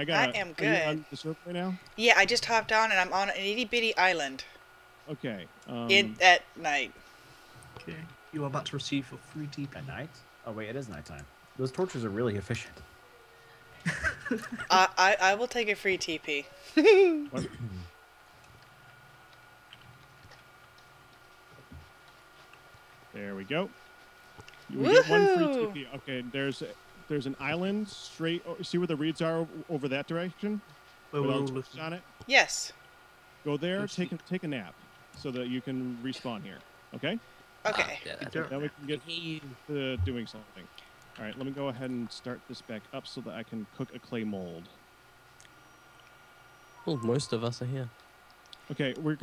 I am Are you good. on the server right now? Yeah, I just hopped on and I'm on an itty bitty island. Okay. At night. Okay. You are about to receive a free TP. At night? Oh wait, it is nighttime. Those torches are really efficient. I will take a free TP. There we go. We get one free TP. Okay, there's an island straight. See where the reeds are over that direction? Where with we're all all the looking. on it. Yes. Go there. Take a nap, so that you can respawn here. Okay. Okay. Then we can get to doing something. All right. Let me go ahead and start this back up so that I can cook a clay mold. Well, most of us are here. Okay, with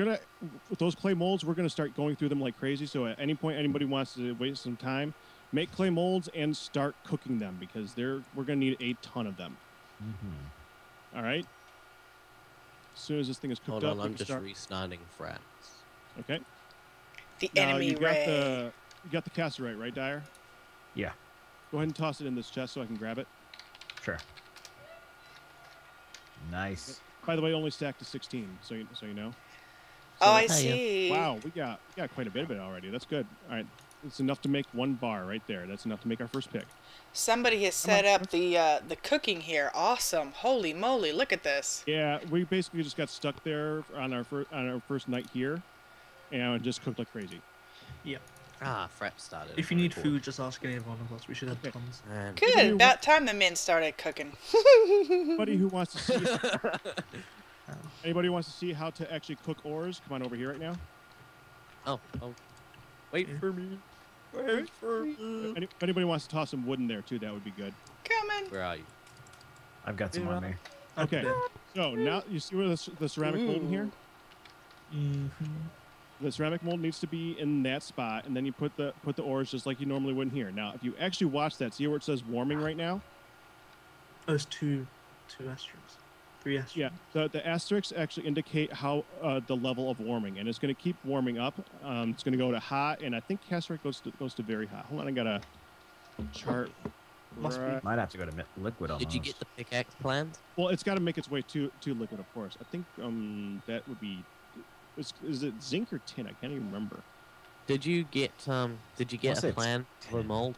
those clay molds, we're gonna start going through them like crazy. So at any point anybody wants to waste some time, make clay molds and start cooking them because we're gonna need a ton of them. Mm-hmm. All right. As soon as this thing is cooked Hold up, on, I'm just restarting frats. Okay. The Now, enemy you ray. got the cassiterite, right, Dyer? Yeah. Go ahead and toss it in this chest so I can grab it. Sure. Nice. By the way, only stacked to 16, so you know. Oh, I So- see. Wow, we got quite a bit of it already. That's good. All right, it's enough to make one bar right there. That's enough to make our first pick. Somebody has set up the cooking here. Awesome. Holy moly, look at this. Yeah, we basically just got stuck there on our first night here, and just cooked like crazy. Yeah. Ah, frat started. If you need food, just ask any one of us. We should have tons. Good. About time the men started cooking. Anybody who wants to see anybody who wants to see how to actually cook ores, come on over here right now. Oh. Wait for me. Wait for me. If anybody wants to toss some wood in there too, that would be good. Coming. Where are you? I've got some on me. Okay, so now you see where the ceramic mold in here? Mm-hmm. The ceramic mold needs to be in that spot, and then you put the ores just like you normally would in here. Now, if you actually watch that, see where it says warming right now? There's two asterisks. 3 asterisks. Yeah, the asterisks actually indicate how the level of warming, and it's going to keep warming up. It's going to go to hot, and I think casterite goes to very hot. Hold on, I got a chart. Might have to go to liquid almost. Did you get the pickaxe planned? Well, it's got to make its way to liquid, of course. I think that would be. Is it zinc or tin? I can't even remember. Did you get a plan for the mold?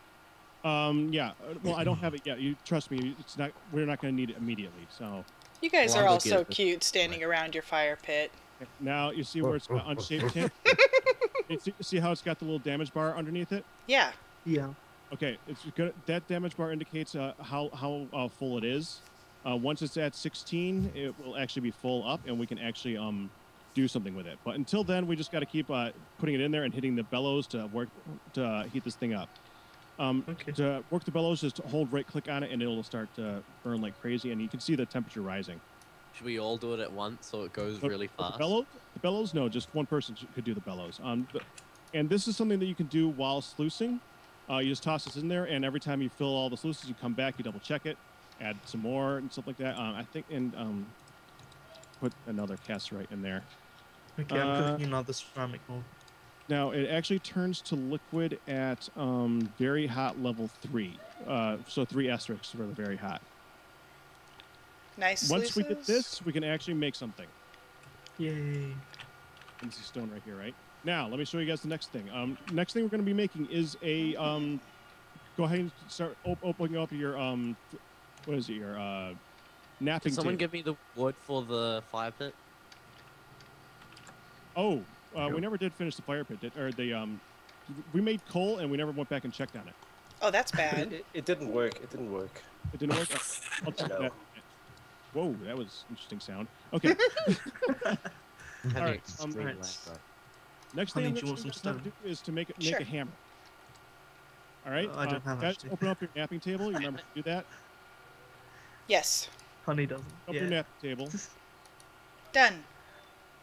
Yeah. Well, I don't have it yet. You trust me. It's not. We're not going to need it immediately. So. You guys are all so cute standing around your fire pit. Now you see where it's got unshaped tin. See how it's got the little damage bar underneath it? Yeah. Yeah. Okay, it's good. That damage bar indicates how full it is. Once it's at 16, it will actually be full up, and we can actually do something with it. But until then, we just got to keep putting it in there and hitting the bellows to heat this thing up. To work the bellows, just hold right click on it, and it'll start to burn like crazy, and you can see the temperature rising. Should we all do it at once so it goes really fast? The bellows? No, just one person could do the bellows. And this is something that you can do while sluicing. You just toss this in there, and every time you fill all the sluices, you come back, you double check it, add some more and stuff like that. I think, and put another casterite in there. Okay, I'm cooking another ceramic mold. Now it actually turns to liquid at very hot level 3. So 3 asterisks for the very hot. Nice. Once we get this, we can actually make something. Yay! And this is stone right here, right? Now let me show you guys the next thing. Next thing we're going to be making is a go ahead and start opening up your what is it? Your napping. Did someone table. give me the wood for the fire pit? Oh, we never did finish the fire pit. We made coal and we never went back and checked on it. Oh, that's bad. It didn't work. It didn't work. It didn't work. I'll check No. that. Whoa, that was interesting sound. Okay. All right. Next thing Honey, I'm do you going want to some do stone? is to make Sure. a hammer. All right. I don't have guys, actually. open up your napping table. You remember to do that? Yes. Honey doesn't. Open your napping table. Done.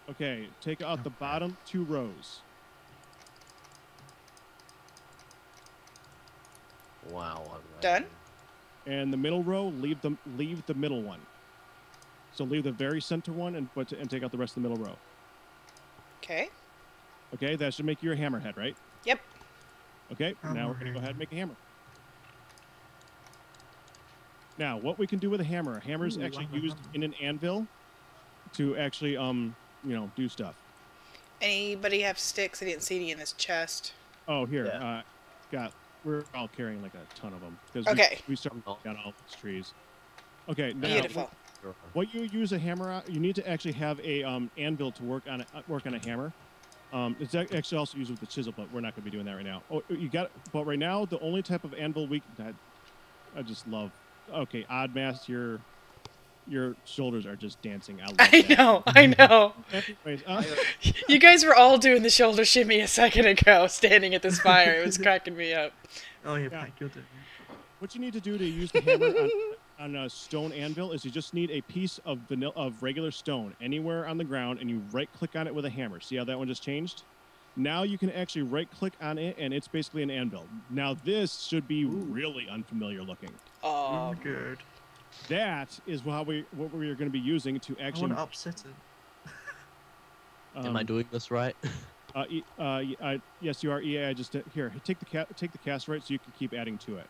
Okay. Take out the bottom 2 rows. Wow. Done? And the middle row, leave the middle one. So leave the very center one and take out the rest of the middle row. Okay. Okay, that should make you a hammerhead, right? Yep. Okay, now we're gonna go ahead and make a hammer. Now, what we can do with a hammer? A hammer is actually used in an anvil to actually, you know, do stuff. Anybody have sticks? I didn't see any in this chest. Oh, here. Yeah. We're all carrying like a ton of them because we started down all these trees. Okay. Now, Beautiful. What you use a hammer on, you need to actually have a anvil to work on a hammer. It's actually also used with the chisel, but we're not going to be doing that right now. Oh, you got. But right now, the only type of anvil I just love. Okay, Oddmass, your shoulders are just dancing. I know. Anyways, you guys were all doing the shoulder shimmy a second ago, standing at this fire. It was cracking me up. Oh, yeah, Pat, you'll do it. What you need to do to use the hammer on a stone anvil is you just need a piece of regular stone anywhere on the ground, and you right-click on it with a hammer. See how that one just changed? Now you can actually right-click on it, and it's basically an anvil. Now this should be really unfamiliar looking. Oh, good. That is what we are going to be using to actually. I want to upset it. Am I doing this right? Yes, you are. EA. I just here. Take the cast right, so you can keep adding to it.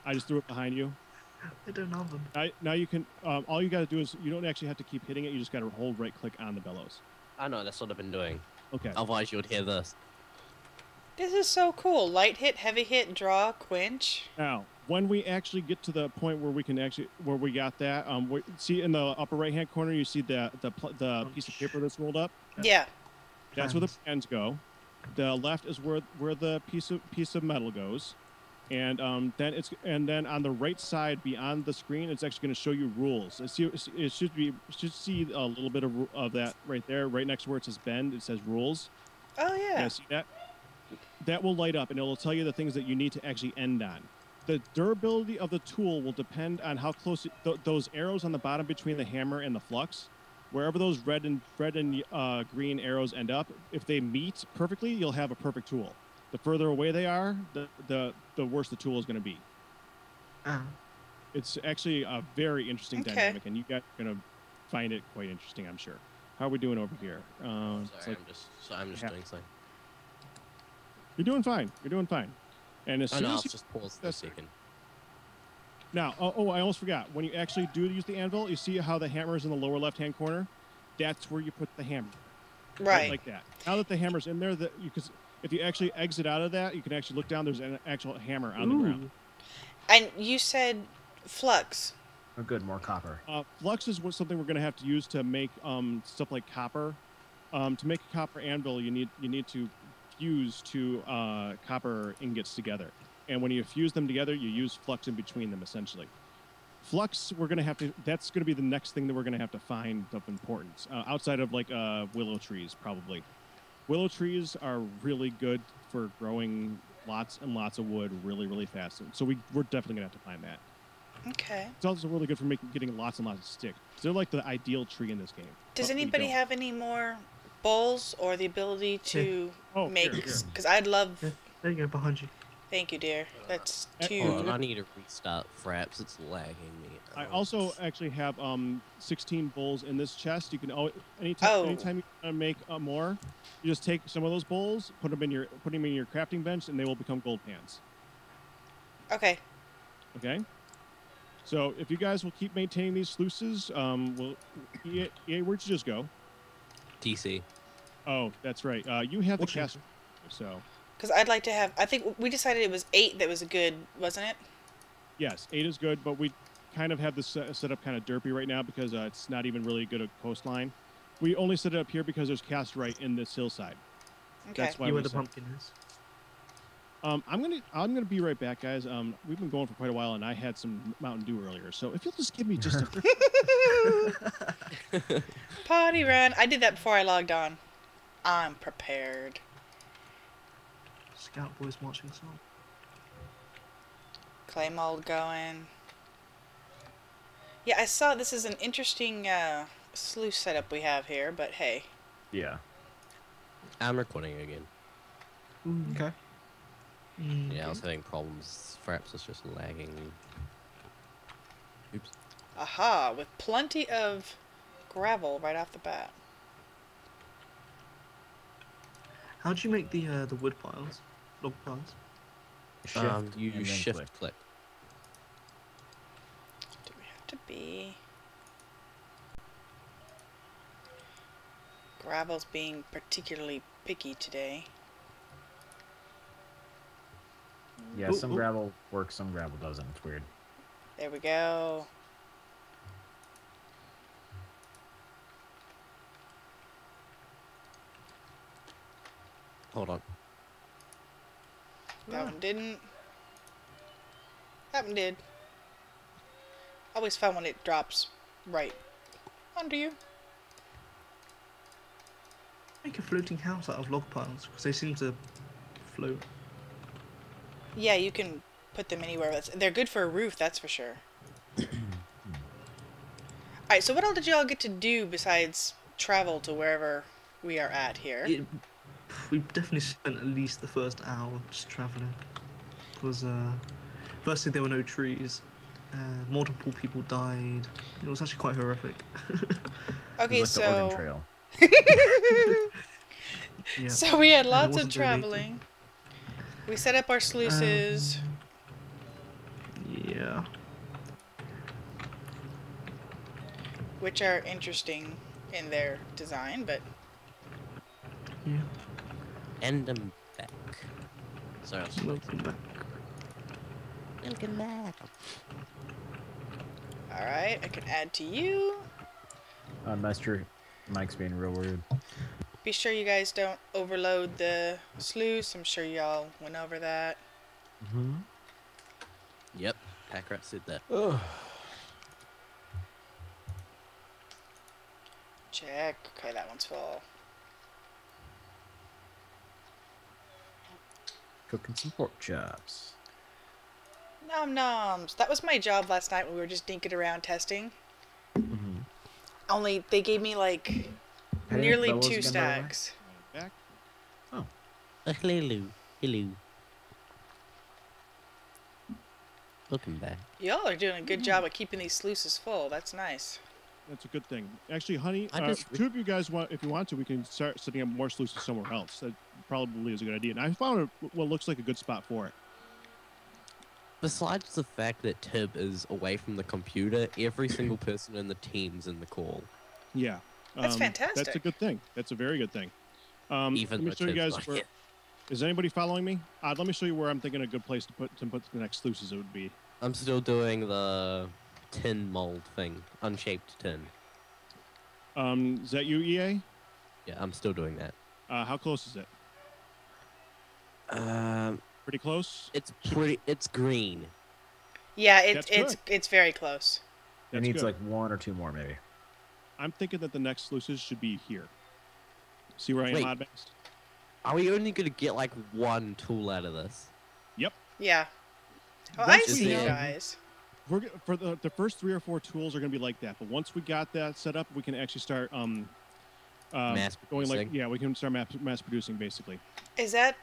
I just threw it behind you. I don't have them. Now you can. All you got to do is you don't actually have to keep hitting it. You just got to hold right click on the bellows. I know, that's what I've been doing. Okay. Otherwise, you would hear this. this is so cool. Light hit, heavy hit, draw, quench. Now, when we actually get to the point where we got that, see in the upper right hand corner, you see the piece of paper that's rolled up. Yeah. That's where the plans go. The left is where the piece of metal goes, and then on the right side beyond the screen, it's actually going to show you rules. It should see a little bit of that right there, right next to where it says bend. It says rules. Oh yeah. Yeah, see that? That will light up, and it will tell you the things that you need to actually end on. The durability of the tool will depend on how close those arrows on the bottom between the hammer and the flux. Wherever those red and green arrows end up, if they meet perfectly, you'll have a perfect tool. The further away they are, the worse the tool is going to be. It's actually a very interesting dynamic, and you guys are going to find it quite interesting, I'm sure. How are we doing over here? I'm just doing something. You're doing fine. You're doing fine. And as soon as you just pause for a second. Now, I almost forgot. When you actually do use the anvil, you see how the hammer is in the lower left-hand corner? That's where you put the hammer. Right. Like that. Now that the hammer's in there, if you actually exit out of that, you can actually look down. There's an actual hammer on the ground. And you said flux. Oh, good, more copper. Flux is something we're going to have to use to make stuff like copper. To make a copper anvil, you need to fuse two copper ingots together. And when you fuse them together, you use flux in between them, essentially. Flux, that's going to be the next thing that we're going to have to find of importance, outside of like willow trees, probably. Willow trees are really good for growing lots and lots of wood really, really fast. So we're definitely going to have to find that. Okay. It's also really good for getting lots and lots of sticks. They're like the ideal tree in this game. Does anybody have any more bowls or the ability to make? Because I'd love... There you go, behind you. Thank you, dear. That's two. Hold on, I need to restart Fraps. It's lagging me. I also actually have 16 bowls in this chest. You can anytime you want to make more, you just take some of those bowls, put them in your crafting bench, and they will become gold pans. Okay. Okay. So if you guys will keep maintaining these sluices, where'd you just go? TC. Oh, that's right. You have the cast, so. Because I'd like to have... I think we decided it was 8 that was a good, wasn't it? Yes, 8 is good, but we kind of have this set up kind of derpy right now because it's not even really good at coastline. We only set it up here because there's cast right in this hillside. Okay. That's why where the pumpkin is. I'm gonna be right back, guys. We've been going for quite a while, and I had some Mountain Dew earlier. So if you'll just give me just a Potty run. I did that before I logged on. I'm prepared. Scout boys marching song. Clay mold going. Yeah, I saw this is an interesting sluice setup we have here, but hey. Yeah. I'm recording again. Okay. Yeah, I was having problems. Fraps was just lagging. Oops. Aha, with plenty of gravel right off the bat. How'd you make the wood piles? Log piles? You shift click. gravel's being particularly picky today. Yeah, some gravel works, some gravel doesn't. It's weird. There we go. Hold on. That one didn't. That one did. Always fun when it drops right under you. Make a floating house out of log piles because they seem to float. Yeah, you can put them anywhere. They're good for a roof, that's for sure. Alright, so what all did y'all get to do besides travel to wherever we are at here? We definitely spent at least the first hour just traveling. Because, firstly, there were no trees. Multiple people died. It was actually quite horrific. Okay, It was like the Oregon so... Trail. Yeah. So we had lots of wasn't donated. traveling. We set up our sluices. Yeah. Which are interesting in their design, but... Yeah. And I'm back. Sorry, I was Welcome back. Welcome back. Alright, I can add to you. Master Mike's being real weird. Be sure you guys don't overload the sluice. I'm sure y'all went over that. Yep, Packrat said that. Check. Okay, that one's full. Cooking some pork chops. Nom noms. That was my job last night when we were just dinking around testing. Only they gave me like nearly 2 stacks. Back. Hello. Hello. Welcome back. Y'all are doing a good job of keeping these sluices full. That's nice. That's a good thing. Actually, Honey, I just- two of you guys want, if you want to, we can start setting up more sluices somewhere else. That probably is a good idea. And I found what looks like a good spot for it. Besides the fact that Tib is away from the computer, every single person in the team's in the call. Yeah. That's fantastic. That's a good thing. That's a very good thing. Even let me though show you Tib's guys not where. here. Is anybody following me? Let me show you where I'm thinking a good place to put the next sluices it would be. I'm still doing the tin mold thing, unshaped tin. Is that you, EA? Yeah, I'm still doing that. How close is it? Pretty close. It's green. Yeah, That's it's very close. It needs like 1 or 2 more, maybe. I'm thinking that the next sluices should be here. See where I am, Wait. Oddbase? Are we only gonna get like 1 tool out of this? Yep. Yeah. Oh, Once I we see you have- guys. For the first 3 or 4 tools are going to be like that, but once we got that set up, we can actually start Mass going like producing. we can start mass producing basically. Is that...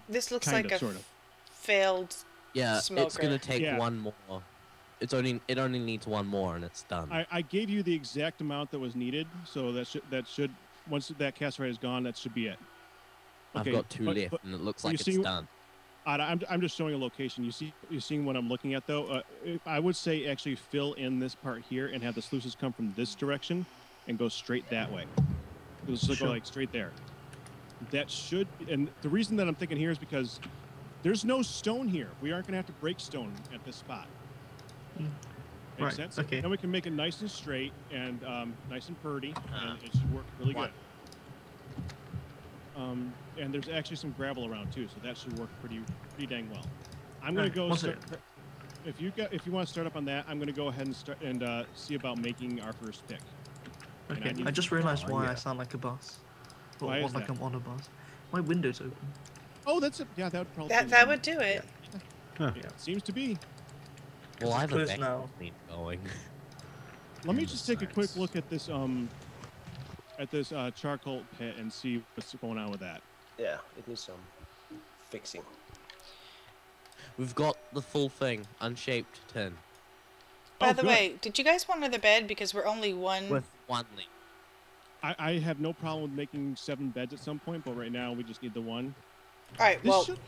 This looks Kind like of, a sort of. failed... Yeah, it's Smoker. gonna take Yeah. 1 more. It only needs 1 more and it's done. I gave you the exact amount that was needed, so that should once that cast right is gone, that should be it. I've got 2 left and it looks like it's see- done. I'm just showing a location. You're seeing what I'm looking at though. I would say actually fill in this part here and have the sluices come from this direction and go straight that way. It'll just go like straight there. That should, and the reason that I'm thinking here is because there's no stone here. We aren't going to have to break stone at this spot. Makes Right, sense? okay. Then we can make it nice and straight and nice and purty, and it should work really good. And there's actually some gravel around too, so that should work pretty dang well. I'm gonna go. If you want to start up on that, I'm gonna go ahead and start and see about making our first pick. Okay, And I just realised why yeah. I sound like a bus. Or Why is like that? I'm on a bus. My window's open. Oh, that's it. Yeah, that would probably. That would do it. Yeah, seems to be. Well, I have a close vacuum now. cleaner going. Let me just take a quick look at this charcoal pit and see what's going on with that. Yeah, it needs some fixing. We've got the full thing, unshaped tin. By Oh, the good. way, did you guys want another bed? Because we're only one... With 1 link. I have no problem with making 7 beds at some point, but right now we just need the one. Alright, This well... should-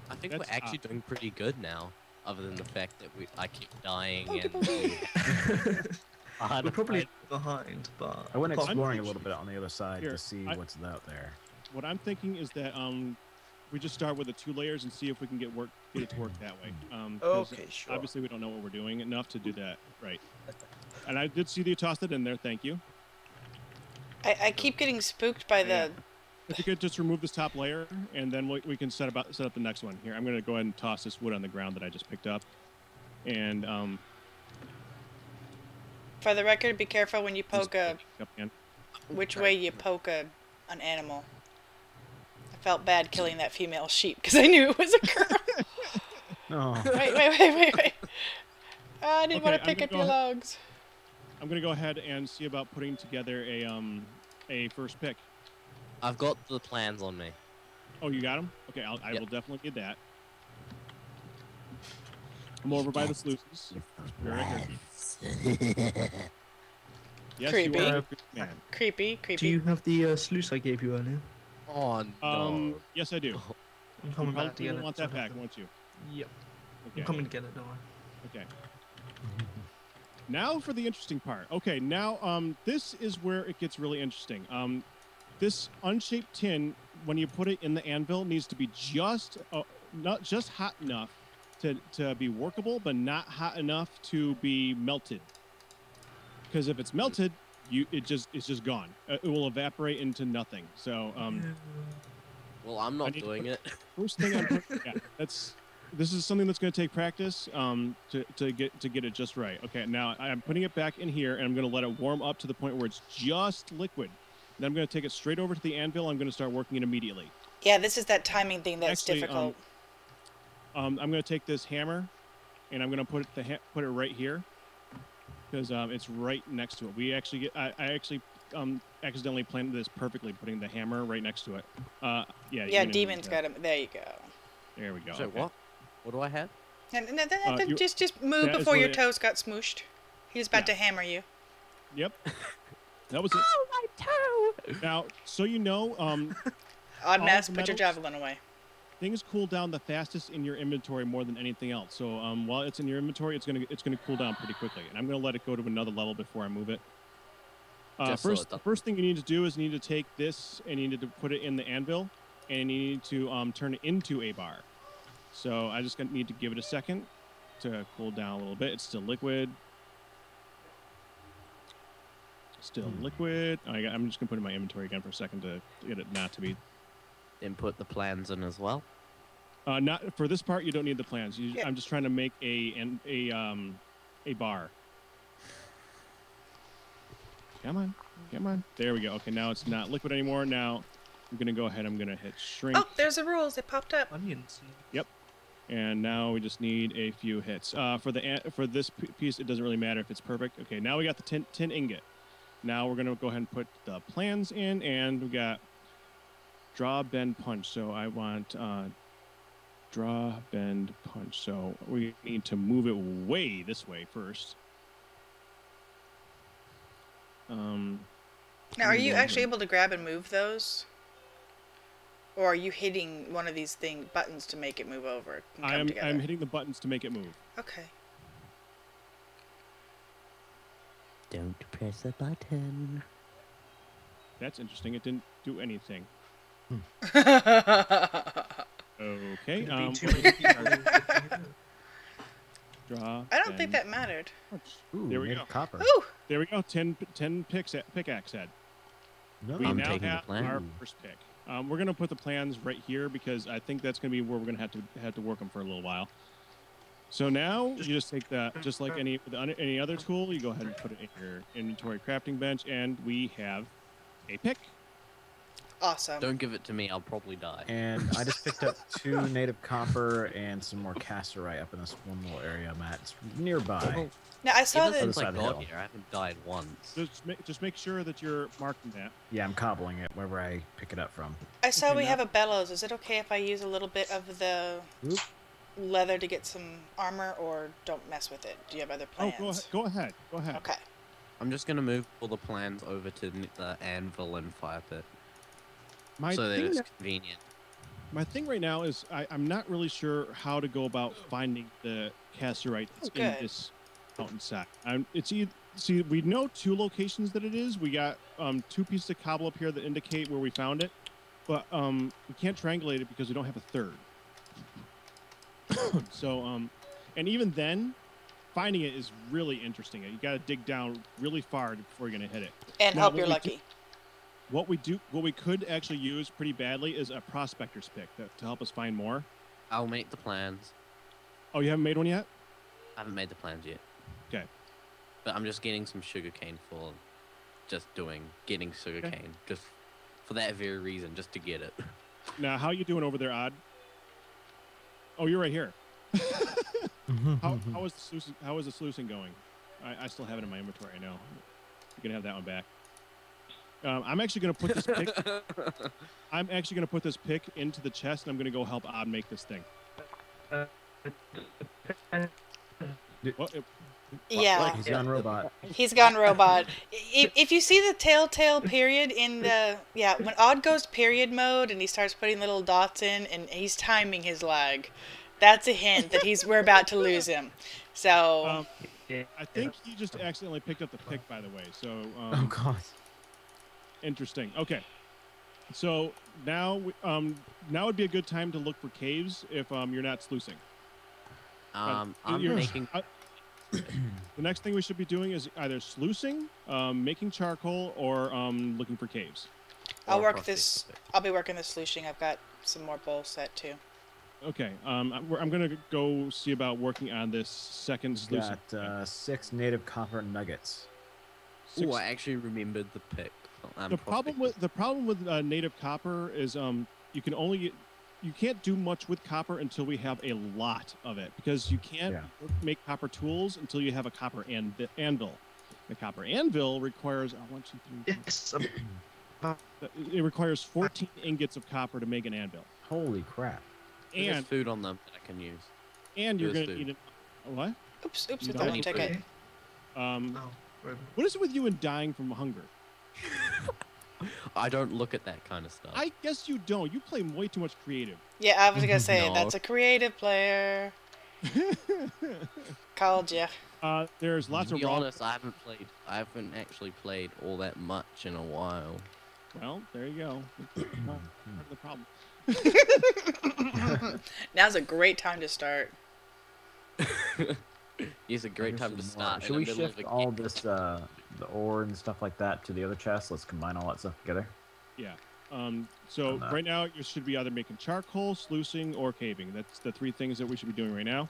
I think That's we're actually doing pretty good now, other than the fact that I keep dying and... We're probably behind, but I went apart from- exploring a little bit on the other side Here, to see what's out there. What I'm thinking is that we just start with the 2 layers and see if we can get it to work that way. 'Cause Okay, sure. obviously we don't know what we're doing enough to do that right. And I did see that you tossed it in there. Thank you. I keep getting spooked by the. If you could just remove this top layer, and then we can set up the next one. Here, I'm going to go ahead and toss this wood on the ground that I just picked up. And For the record, be careful when you poke which way you Right. poke an animal. I felt bad killing that female sheep because I knew it was a girl. Oh. Wait. I didn't want Okay, to pick I'm up gonna your go logs. I'm going to go ahead and see about putting together a first pick. I've got the plans on me. Oh, you got them? Okay, I Yep. will definitely get that. I'm over by the sluices. Very good. Yes, Creepy. you are a good man. Creepy. Do you have the sluice I gave you earlier? Oh no. Yes, I do. I'm You coming back to probably get will it. want that back, won't you? Yep. Okay. I'm coming to get it, don't worry. Okay. Now for the interesting part. Okay, now this is where it gets really interesting. This unshaped tin, when you put it in the anvil, needs to be just not just hot enough to be workable, but not hot enough to be melted. Because if it's melted, it's just gone. It will evaporate into nothing. So Well, I'm not doing it. first thing I'm putting, this is something that's going to take practice to get it just right. Okay, now I'm putting it back in here, and I'm going to let it warm up to the point where it's just liquid. Then I'm going to take it straight over to the anvil. I'm going to start working it immediately. Yeah, this is that timing thing that's Actually, difficult. I'm going to take this hammer, and I'm going to put it right here, because it's right next to it. I actually accidentally planted this perfectly, putting the hammer right next to it. Yeah, Demon's got him. There you go. There we go. So okay. what? What do I have? And just move that is before what your it- toes got smooshed. He's about Yeah. to hammer you. Yep. That was it. Oh, my toe! Now, so you know, Odd All mess, the put your metals? javelin away. things cool down the fastest in your inventory more than anything else. So while it's in your inventory, it's gonna cool down pretty quickly, and I'm gonna let it go to another level before I move it. The first thing you need to do is you need to take this and you need to put it in the anvil, and you need to turn it into a bar. So I just need to give it a second to cool down a little bit. It's still liquid. Still liquid. I'm just gonna put it in my inventory again for a second to get it not to be. Input the plans in as well. Not for this part. You don't need the plans. Yeah. I'm just trying to make a bar. Come on. There we go. Okay, now it's not liquid anymore. Now I'm gonna go ahead. I'm gonna hit shrink. Oh, there's the rules. It popped up. Onions. And now we just need a few hits. For this piece, it doesn't really matter if it's perfect. Okay, now we got the tin ingot. Now we're gonna go ahead and put the plans in, and we got draw, bend, punch. So I want draw, bend, punch. So we need to move it way this way first. Now, are you actually able to grab and move those? Or are you hitting one of these buttons to make it move over? And come together? I'm hitting the buttons to make it move. Okay. Don't press a button. That's interesting. It didn't do anything. I Okay. Gonna be too many people. Draw. don't think bend, that mattered. punch. Ooh, There we made go. of copper. Ooh! There we go. 10 pickaxe head. No. We I'm now taking the have plan. our first pick. We're gonna put the plans right here because I think that's gonna be where we're gonna have to work them for a little while. So now you just take that, just like any other tool, you go ahead and put it in your inventory crafting bench, and we have a pick. Awesome. Don't give it to me. I'll probably die. And I just picked up 2 native copper and some more cassiterite up in this one little area I'm at. It's nearby. Now, I saw Ever that. since Other I side of the got hill. here, I haven't died once. Just make sure that you're marking that. Yeah, I'm cobbling it wherever I pick it up from. I saw Okay, we now- have a bellows. Is it okay if I use a little bit of the Oop. leather to get some armor, or don't mess with it? Do you have other Oh, plans? go ahead. Okay. I'm just gonna move all the plans over to the anvil and fire pit My so that thing it's that- convenient. My thing right now is I'm not really sure how to go about finding the cassiterite that's in good. this mountainside. see, we know 2 locations that it is. We got 2 pieces of cobble up here that indicate where we found it, but we can't triangulate it because we don't have a third. So, and even then, finding it is really interesting. You got to dig down really far before you're gonna hit it. And Now, hope you're lucky. What we could actually use pretty badly is a prospector's pick to help us find more. I'll make the plans. Oh, you haven't made one yet? I haven't made the plans yet. Okay. But I'm just getting some sugarcane for getting sugarcane. Just for that very reason, just to get it. Now, how you doing over there, Odd? Oh, you're right here. How is the sluicing going? I still have it in my inventory. I know. You can have that one back. I'm actually gonna put this pick. I'm actually gonna put this pick into the chest, and I'm gonna go help Odd make this thing. Yeah. He's gone robot. He's gone robot. If you see the telltale period in the when Odd goes period mode and he starts putting little dots in and he's timing his lag, that's a hint that we're about to lose him. So I think he just accidentally picked up the pick, by the way. So Oh god. Interesting. Okay. So now would be a good time to look for caves if you're not sluicing. I'm You're- making. The next thing we should be doing is either sluicing, making charcoal, or looking for caves. I'll or work prospect this. pick. I'll be working this sluicing. I've got some more bowls set too. Okay. I'm gonna go see about working on this second sluicing. Got 6 native copper nuggets. Oh, I actually remembered the pick. The problem with native copper is you can't do much with copper until we have a lot of it, because you can't make copper tools until you have a copper anvil. The copper anvil requires 1, 2, 3. Yes. It requires 14 ingots of copper to make an anvil. Holy crap. There's And food on them that I can use. and you're There's gonna food. need what? Oops! You It's don't on need ticket. What is it with you and dying from hunger? I don't look at that kind of stuff. I guess you don't. You play way too much creative. Yeah, I was gonna say No. that's a creative player. Called you. There's lots to of be raw. honest, I haven't actually played all that much in a while. Well, there you go. Part of the problem. Now's a great time to start. It's a great time to start. Should we shift all this, the ore and stuff like that to the other chest? Let's combine all that stuff together. Yeah. So right now you should be either making charcoal, sluicing, or caving. That's the 3 things that we should be doing right now.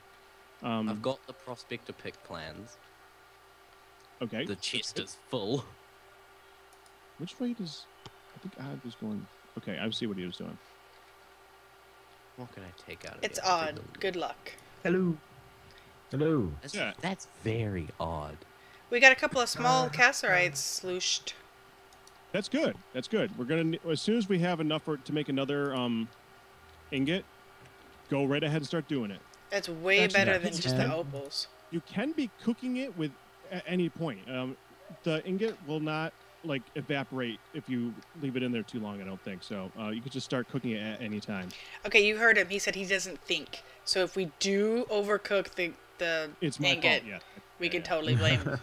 I've got the prospector pick plans. Okay. The chest is full. Which way does... I think Odd was going... Okay, I see what he was doing. What can I take out of It's it? odd. Good luck. Hello. Hello. That's very odd. We got a couple of small casserites slooshed. That's good. That's good. We're gonna... As soon as we have enough to make another ingot, go right ahead and start doing it. That's way Actually, better yeah, than just the opals. You can be cooking it with at any point. The ingot will not like evaporate if you leave it in there too long. I don't think so. You could just start cooking it at any time. Okay, you heard him. He said he doesn't think. So if we do overcook the It's my ingot, fault. Yeah. we can totally blame him.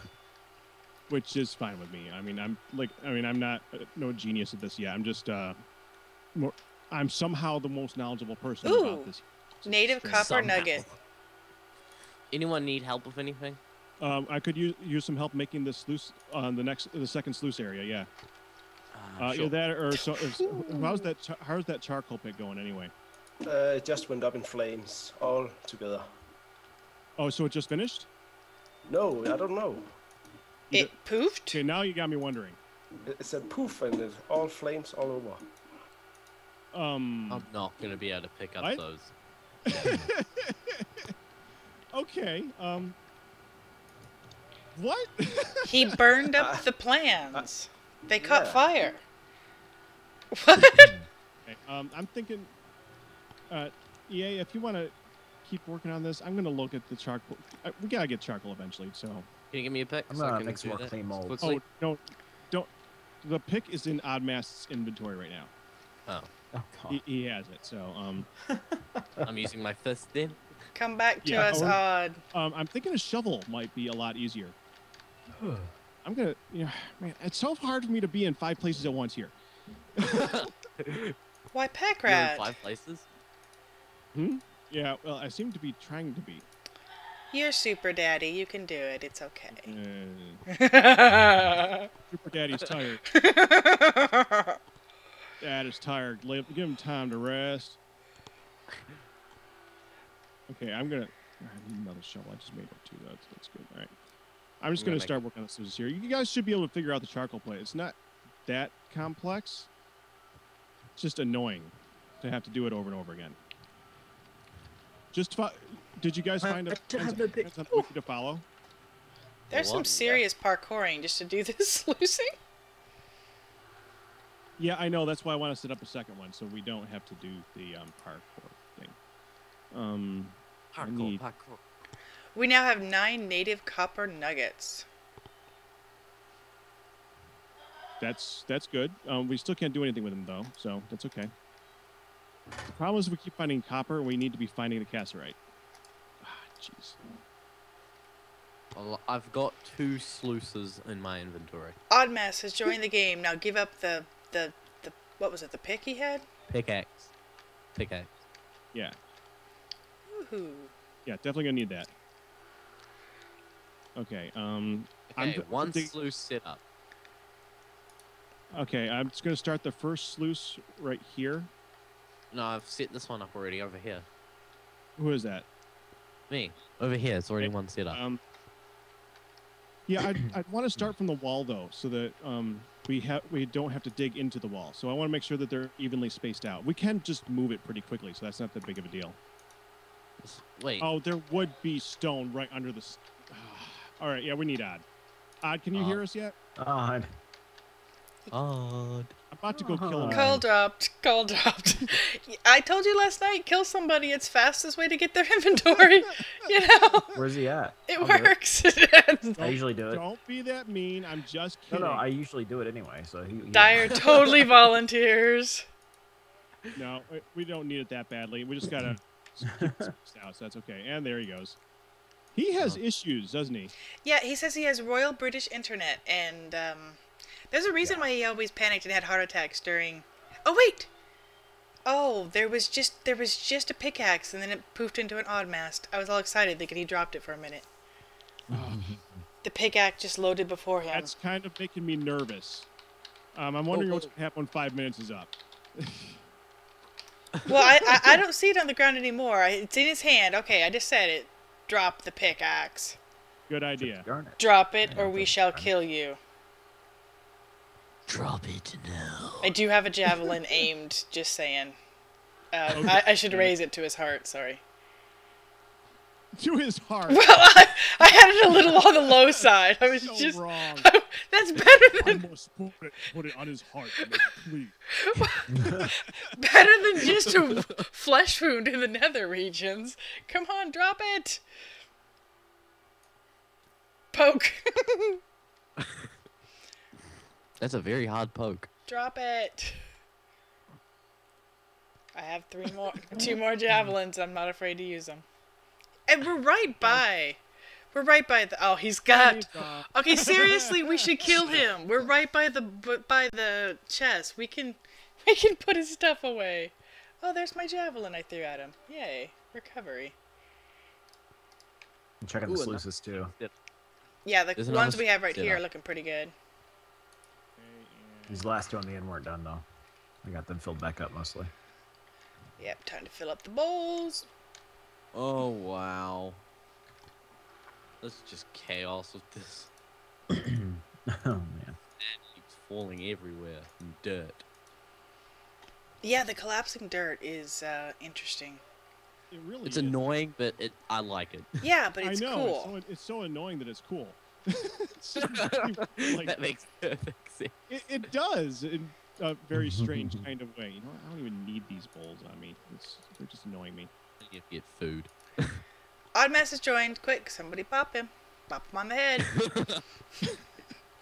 Which is fine with me. I mean, I'm not no genius at this yet. I'm just I'm somehow the most knowledgeable person Ooh. about this. Native copper Somehow. nugget. Anyone need help with anything? I could use some help making this sluice on the second sluice area. Yeah. Sure. Either that or how's that charcoal pit going anyway? It just went up in flames all together. Oh, so it just finished? No, I don't know. It poofed? Okay, now you got me wondering. It said poof and it all flames all over. I'm not gonna be able to pick up What? those. Okay. What? He burned up the plans. They caught yeah. fire. What? Okay, I'm thinking, EA, if you want to keep working on this, I'm gonna look at the charcoal. We gotta get charcoal eventually. So. Can you give me a pick? I'm so I gonna can make some do more that clay mold. quickly? Oh no, don't. The pick is in Oddmast's inventory right now. Oh, Oh, God. He has it. So I'm using my fist then. Come back to Yeah, us, or- Odd. I'm thinking a shovel might be a lot easier. I'm gonna, man, it's so hard for me to be in 5 places at once here. Why pack You're in rat? 5 places? Hmm? Yeah, well, I seem to be trying to be. You're super daddy. You can do it. It's okay. Super Daddy's tired. Dad is tired. Give him time to rest. Okay, I need another shovel. I just made it too. That's good. All right. I'm just going to start working on this here. You guys should be able to figure out the charcoal plate. It's not that complex. It's just annoying to have to do it over and over again. Did you guys find a wiki to follow? There's some serious parkouring just to do this sluicing. Yeah, I know. That's why I want to set up a second one, so we don't have to do the parkour thing. Parkour. We now have 9 native copper nuggets. That's good. We still can't do anything with them, though, so that's okay. The problem is we keep finding copper, and we need to be finding the cassiterite. Jeez. Well, I've got 2 sluices in my inventory. Oddmass has joined the game. Now give up the what was it? The pick he had? Pickaxe. Yeah. Woohoo! Yeah, definitely gonna need that. Okay. Okay, one sluice set up. Okay, I'm just gonna start the first sluice right here. No, I've set this one up already over here. Who is that? Me. Over here, it's already one set up. Yeah, I'd want to start from the wall though, so that we don't have to dig into the wall. So I want to make sure that they're evenly spaced out. We can just move it pretty quickly, so that's not that big of a deal. Wait. Oh, there would be stone right under the. All right, yeah, we need Odd. Odd, can you hear us yet? Odd. Odd. I'm about to go kill him. Call dropped. I told you last night, kill somebody. It's fastest way to get their inventory. You know. Where's he at? It works. I usually do it. Don't be that mean. I'm just kidding. No, I usually do it anyway. So he Dyer totally volunteers. No, we don't need it that badly. We just gotta keep this out, so that's okay. And there he goes. He has issues, doesn't he? Yeah, he says he has Royal British Internet, and there's a reason why he always panicked and had heart attacks during. Oh wait. Oh, there was just a pickaxe, and then it poofed into an odd mast. I was all excited thinking he dropped it for a minute. The pickaxe just loaded before him. That's kind of making me nervous. I'm wondering what's going to happen when 5 minutes is up. Well, I don't see it on the ground anymore. It's in his hand. Okay, I just said it. Drop the pickaxe. Good idea. Drop it, or we shall kill you. Drop it now. I do have a javelin aimed, just saying. I should raise it to his heart, sorry. To his heart? Well, I had it a little on the low side. I was so just wrong. That's better than... I must put it on his heart to make it bleed. Better than just a flesh wound in the nether regions. Come on, drop it! Poke. That's a very hard poke. Drop it. I have 2 more javelins. I'm not afraid to use them. And we're right by. We're right by the. Oh, he's got. Okay, seriously, we should kill him. We're right by the chest. We can put his stuff away. Oh, there's my javelin I threw at him. Yay, recovery. I'm checking the sluices too. Yeah, the ones we have right here are looking pretty good. These last 2 on the end weren't done though. I got them filled back up mostly. Yep, time to fill up the bowls. Oh wow. That's just chaos with this. Oh man. It keeps falling everywhere and dirt. Yeah, the collapsing dirt is interesting. It really It's is. annoying, but I like it. Yeah, but it's I know, cool. it's so annoying that it's cool. It's just like, That makes perfect sense. it does in a very strange kind of way. You know, I don't even need these bowls on me. They're just annoying me. You get food. Oddmass has joined. Quick, somebody pop him. Pop him on the head.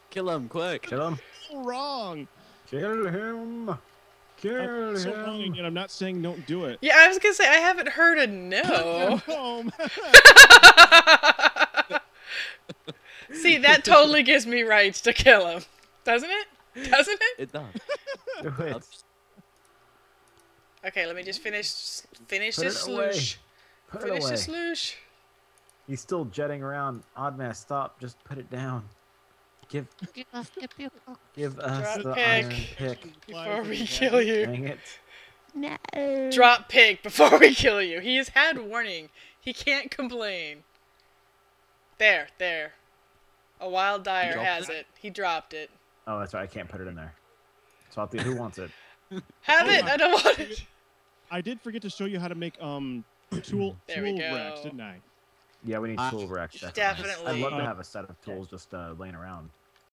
Kill him, quick. Kill him. So wrong. Kill him. Kill So wrong him. again. I'm not saying don't do it. Yeah, I was gonna say I haven't heard a no. Home. See, that totally gives me rights to kill him. Doesn't it? Doesn't it? It does. Do it. Okay, let me just finish Put this it away. sloosh. Put it Finish away. the sloosh. He's still jetting around. Odd man, stop. Just put it down. Give us Drop the pick. iron pick. Before we kill you. Dang it. No. Drop pick before we kill you. He has had warning. He can't complain. There. A wild dyer dropped has it. He dropped it. Oh, that's right. I can't put it in there. So I'll think, who wants it? Have it. I don't want it. I did forget to show you how to make tool There we racks, go. didn't I? Yeah, we need tool racks. Definitely. I'd love to have a set of tools just laying around.